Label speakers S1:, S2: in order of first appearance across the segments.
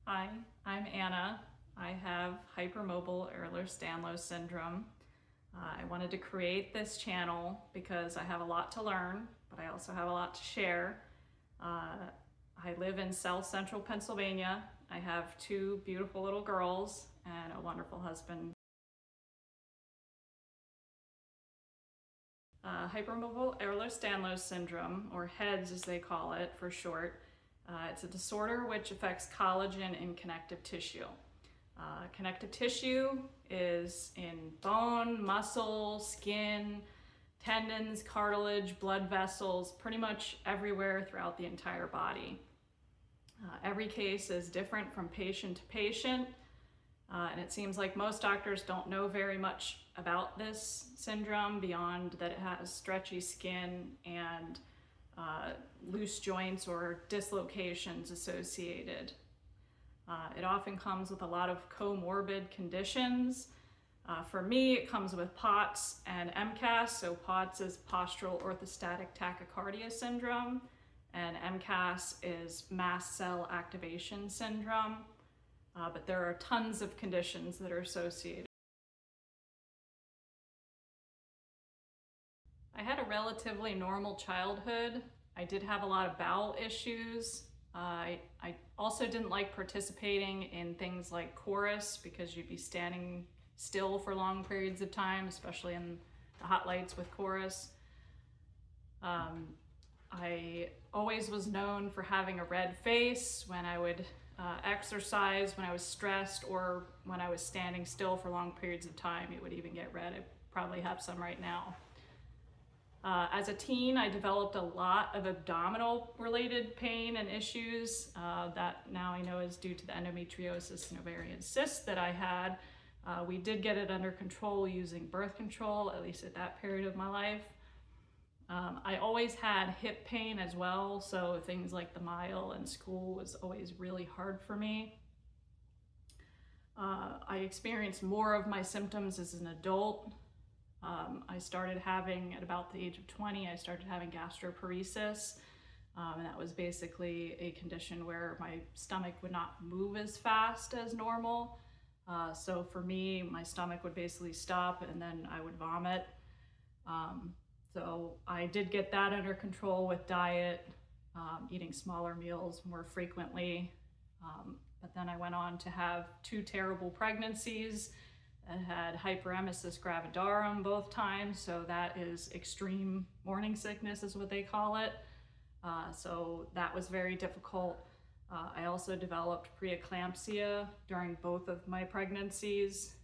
S1: Hi, I'm Anna. I have Hypermobile Ehlers Danlos Syndrome. I wanted to create this channel because I have a lot to learn, but I also have a lot to share. I live in South Central Pennsylvania. I have two beautiful little girls and a wonderful husband. Hypermobile Ehlers Danlos Syndrome, or heds as they call it for short, it's a disorder which affects collagen in connective tissue. Connective tissue is in bone, muscle, skin, tendons, cartilage, blood vessels, pretty much everywhere throughout the entire body. Every case is different from patient to patient, and it seems like most doctors don't know very much about this syndrome beyond that it has stretchy skin and loose joints or dislocations associated. It often comes with a lot of comorbid conditions. For me, it comes with POTS and mcas. So POTS is Postural Orthostatic Tachycardia syndrome, and mcas is mast cell activation syndrome. But there are tons of conditions that are associated. I had a relatively normal childhood. I did have a lot of bowel issues. I also didn't like participating in things like chorus because you'd be standing still for long periods of time, especially in the hot lights with chorus. I always was known for having a red face when I would exercise, when I was stressed, or when I was standing still for long periods of time. It would even get red. I probably have some right now. As a teen, I developed a lot of abdominal related pain and issues that now I know is due to the endometriosis and ovarian cysts that I had. We did get it under control using birth control, at least at that period of my life. I always had hip pain as well, so things like the mile and school was always really hard for me. I experienced more of my symptoms as an adult. I started having, at about the age of 20, I started having gastroparesis, and that was basically a condition where my stomach would not move as fast as normal. So for me, my stomach would basically stop and then I would vomit. So I did get that under control with diet, eating smaller meals more frequently. But then I went on to have two terrible pregnancies. I had hyperemesis gravidarum both times, so that is extreme morning sickness is what they call it. So that was very difficult. I also developed preeclampsia during both of my pregnancies.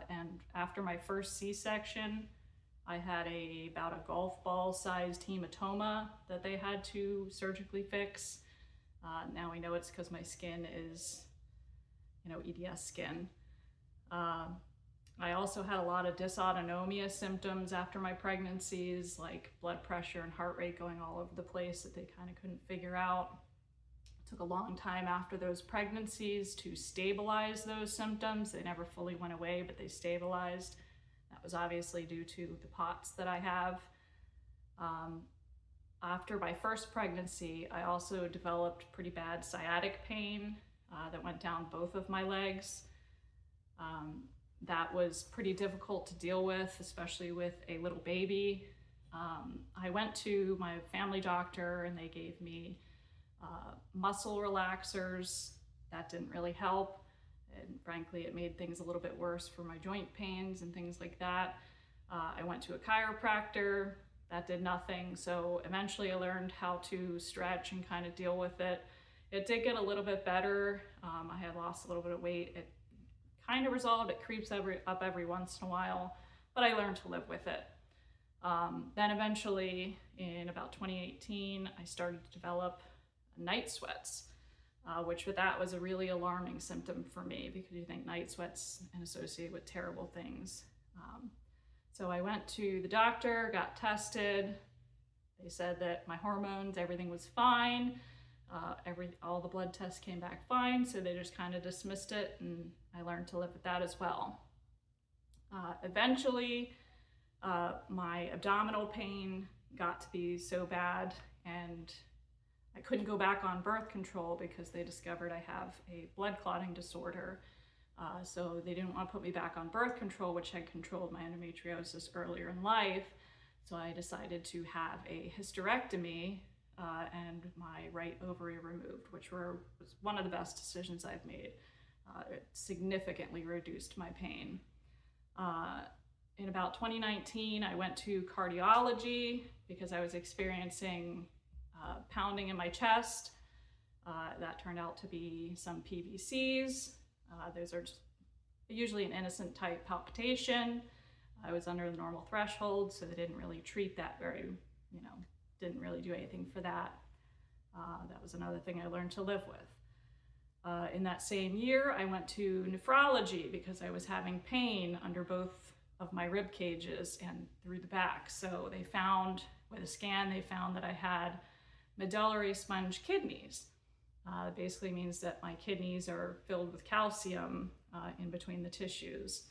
S1: And after my first C-section, I had about a golf ball sized hematoma that they had to surgically fix. Now we know it's because my skin is, EDS skin. I also had a lot of dysautonomia symptoms after my pregnancies, like blood pressure and heart rate going all over the place that they kind of couldn't figure out. It took a long time after those pregnancies to stabilize those symptoms. They never fully went away, but they stabilized. That was obviously due to the POTS that I have. After my first pregnancy, I also developed pretty bad sciatic pain that went down both of my legs. That was pretty difficult to deal with, especially with a little baby. I went to my family doctor and they gave me muscle relaxers. That didn't really help. And frankly, it made things a little bit worse for my joint pains and things like that. I went to a chiropractor. That did nothing. So eventually I learned how to stretch and kind of deal with it. It did get a little bit better. I had lost a little bit of weight. It kind of resolved. It creeps up every once in a while, but I learned to live with it. Then eventually in about 2018, I started to develop night sweats, which with that was a really alarming symptom for me because you think night sweats and associate with terrible things. So I went to the doctor, got tested. They said that my hormones, everything was fine. All the blood tests came back fine, so they just kind of dismissed it, and I learned to live with that as well. Eventually, my abdominal pain got to be so bad, and I couldn't go back on birth control because they discovered I have a blood clotting disorder. So they didn't want to put me back on birth control, which had controlled my endometriosis earlier in life. So I decided to have a hysterectomy and my right ovary removed, which was one of the best decisions I've made. It significantly reduced my pain. In about 2019, I went to cardiology because I was experiencing pounding in my chest. That turned out to be some PVCs. Those are just usually an innocent type palpitation. I was under the normal threshold, so they didn't really treat that didn't really do anything for that. That was another thing I learned to live with. In that same year, I went to nephrology because I was having pain under both of my rib cages and through the back. So they found, with a scan, they found that I had medullary sponge kidneys. It basically means that my kidneys are filled with calcium in between the tissues.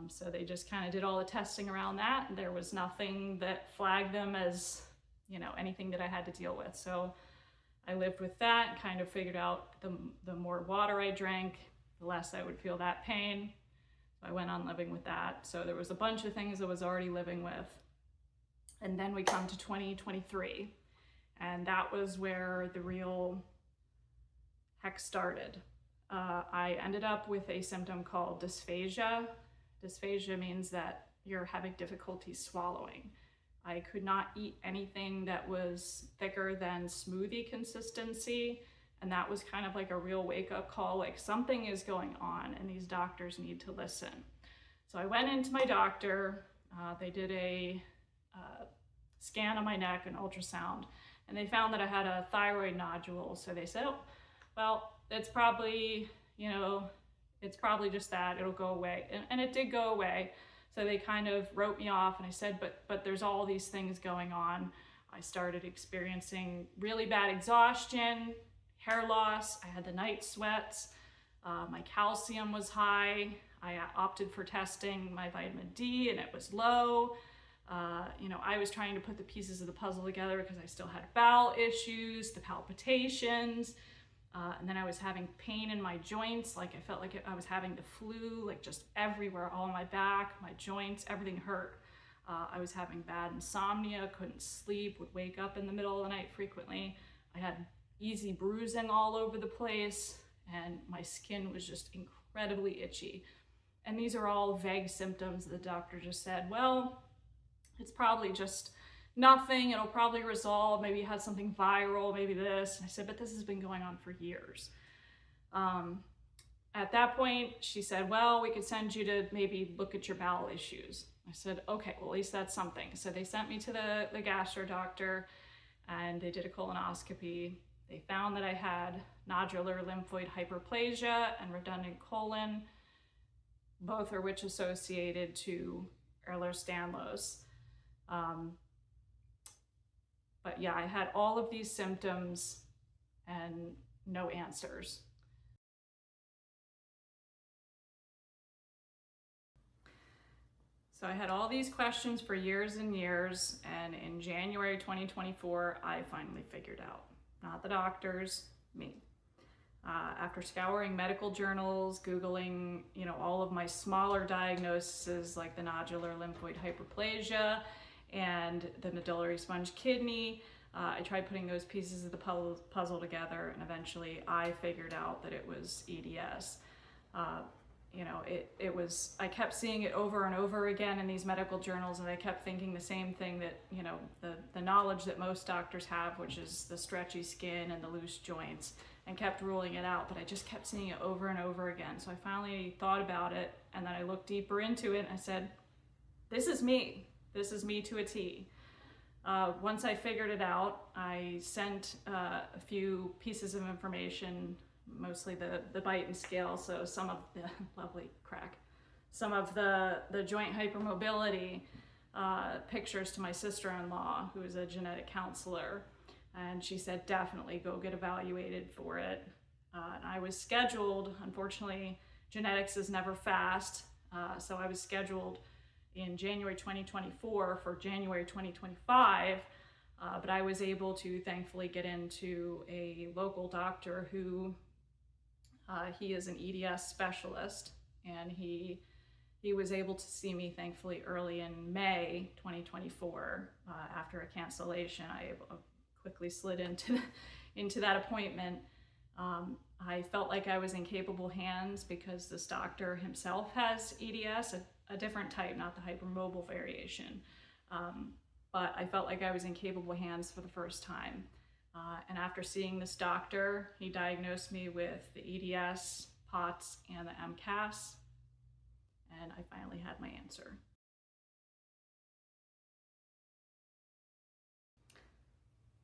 S1: So they just kind of did all the testing around that, and there was nothing that flagged them as, anything that I had to deal with. So I lived with that, kind of figured out the more water I drank, the less I would feel that pain. So I went on living with that. So there was a bunch of things I was already living with. And then we come to 2023, and that was where the real heck started. I ended up with a symptom called dysphagia. Dysphagia means that you're having difficulty swallowing. I could not eat anything that was thicker than smoothie consistency, and that was kind of like a real wake-up call, like something is going on and these doctors need to listen. So I went into my doctor, they did a scan on my neck, an ultrasound, and they found that I had a thyroid nodule. So they said, oh, well, it's probably, it's probably just that, it'll go away. And it did go away. So they kind of wrote me off, and I said, but there's all these things going on. I started experiencing really bad exhaustion, hair loss. I had the night sweats. My calcium was high. I opted for testing my vitamin D, and it was low. I was trying to put the pieces of the puzzle together because I still had bowel issues, the palpitations, and then I was having pain in my joints. Like I felt like I was having the flu, like just everywhere, all my back, my joints, everything hurt. I was having bad insomnia, couldn't sleep, would wake up in the middle of the night frequently. I had easy bruising all over the place, and my skin was just incredibly itchy. And these are all vague symptoms. The doctor just said, well, it's probably just nothing, it'll probably resolve, maybe you had something viral, maybe this. And I said, but this has been going on for years. At that point, she said, well, we could send you to maybe look at your bowel issues. I said, okay, well, at least that's something. So they sent me to the gastro doctor, and they did a colonoscopy. They found that I had nodular lymphoid hyperplasia and redundant colon, both are which associated to Ehlers Danlos. But yeah, I had all of these symptoms and no answers. So I had all these questions for years and years, and in January 2024, I finally figured out. Not the doctors, me. After scouring medical journals, Googling, all of my smaller diagnoses like the nodular lymphoid hyperplasia and the medullary sponge kidney, I tried putting those pieces of the puzzle together, and eventually I figured out that it was EDS. I kept seeing it over and over again in these medical journals, and I kept thinking the same thing, that, the knowledge that most doctors have, which is the stretchy skin and the loose joints, and kept ruling it out, but I just kept seeing it over and over again. So I finally thought about it, and then I looked deeper into it, and I said, this is me. This is me to a T. Once I figured it out, I sent a few pieces of information, mostly the Beighton scale, so some of the some of the joint hypermobility pictures to my sister-in-law, who is a genetic counselor, and she said, definitely go get evaluated for it. And I was scheduled, unfortunately, genetics is never fast, so I was scheduled in January 2024 for January 2025 But I was able to thankfully get into a local doctor who, he is an EDS specialist, and he was able to see me thankfully early in May 2024. After a cancellation, I quickly slid into that appointment. I felt like I was in capable hands because this doctor himself has EDS, a different type, not the hypermobile variation. But I felt like I was in capable hands for the first time. And after seeing this doctor, he diagnosed me with the EDS, POTS, and the mcas, and I finally had my answer.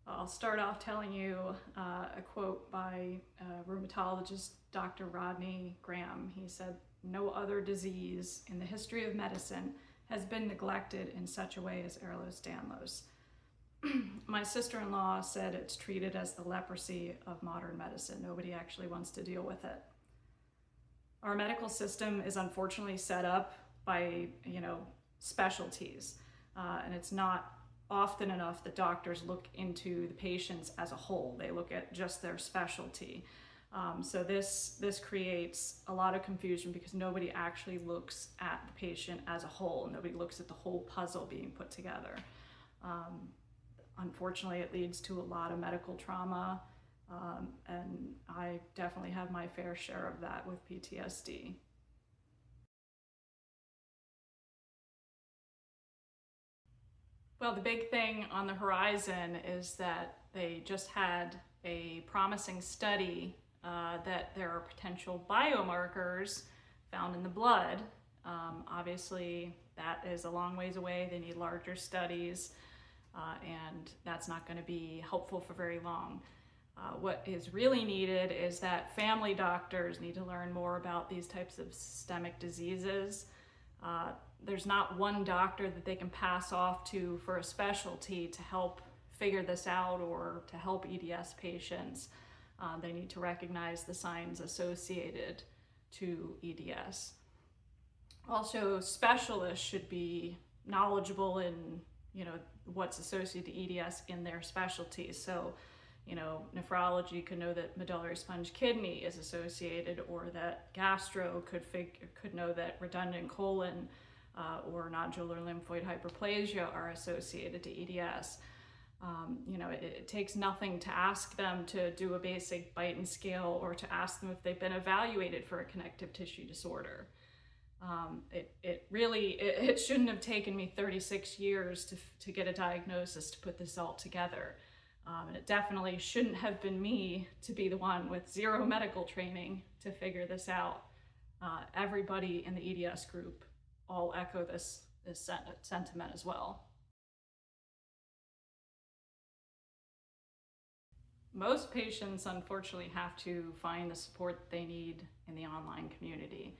S1: I'll start off telling you a quote by rheumatologist Dr. Rodney Graham. He said, "No other disease in the history of medicine has been neglected in such a way as Ehlers Danlos." My sister-in-law said it's treated as the leprosy of modern medicine. Nobody actually wants to deal with it. Our medical system is unfortunately set up by, specialties, and it's not often enough that doctors look into the patients as a whole. They look at just their specialty. So this creates a lot of confusion because nobody actually looks at the patient as a whole. Nobody looks at the whole puzzle being put together. Unfortunately, it leads to a lot of medical trauma, and I definitely have my fair share of that with PTSD. Well, the big thing on the horizon is that they just had a promising study that there are potential biomarkers found in the blood. Obviously, that is a long ways away. They need larger studies, and that's not going to be helpful for very long. What is really needed is that family doctors need to learn more about these types of systemic diseases. There's not one doctor that they can pass off to for a specialty to help figure this out or to help EDS patients. They need to recognize the signs associated to EDS. Also, specialists should be knowledgeable in, what's associated to EDS in their specialty. So, nephrology could know that medullary sponge kidney is associated, or that gastro could know that redundant colon or nodular lymphoid hyperplasia are associated to EDS. It takes nothing to ask them to do a basic bite and scale or to ask them if they've been evaluated for a connective tissue disorder. It shouldn't have taken me 36 years to get a diagnosis to put this all together. And it definitely shouldn't have been me to be the one with zero medical training to figure this out. Everybody in the EDS group all echo this sentiment as well. Most patients, unfortunately, have to find the support they need in the online community.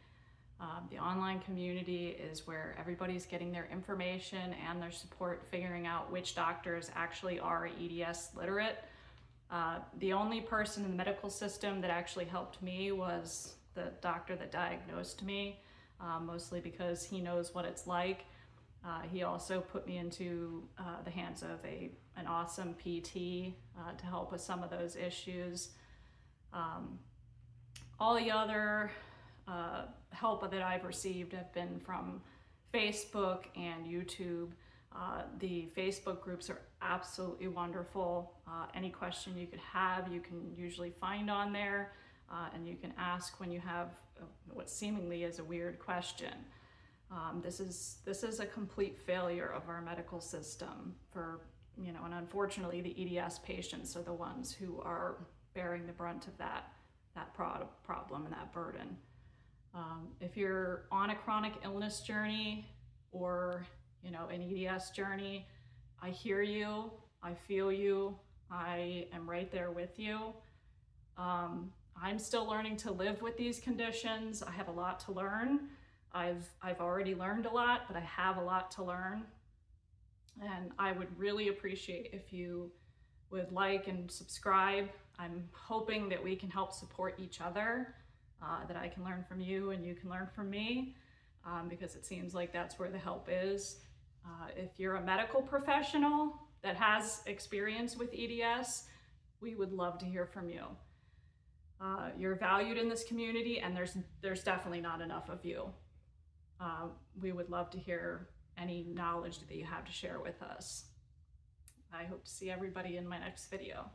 S1: The online community is where everybody's getting their information and their support, figuring out which doctors actually are EDS literate. The only person in the medical system that actually helped me was the doctor that diagnosed me, mostly because he knows what it's like. He also put me into the hands of an awesome PT to help with some of those issues. All the other help that I've received have been from Facebook and YouTube. The Facebook groups are absolutely wonderful. Any question you could have, you can usually find on there, and you can ask when you have what seemingly is a weird question. This is a complete failure of our medical system and unfortunately the EDS patients are the ones who are bearing the brunt of that problem and that burden. If you're on a chronic illness journey or an EDS journey, I hear you, I feel you, I am right there with you. I'm still learning to live with these conditions. I have a lot to learn. I've already learned a lot, but I have a lot to learn. And I would really appreciate if you would like and subscribe. I'm hoping that we can help support each other, that I can learn from you and you can learn from me, because it seems like that's where the help is. If you're a medical professional that has experience with EDS, we would love to hear from you. You're valued in this community, and there's definitely not enough of you. We would love to hear any knowledge that you have to share with us. I hope to see everybody in my next video.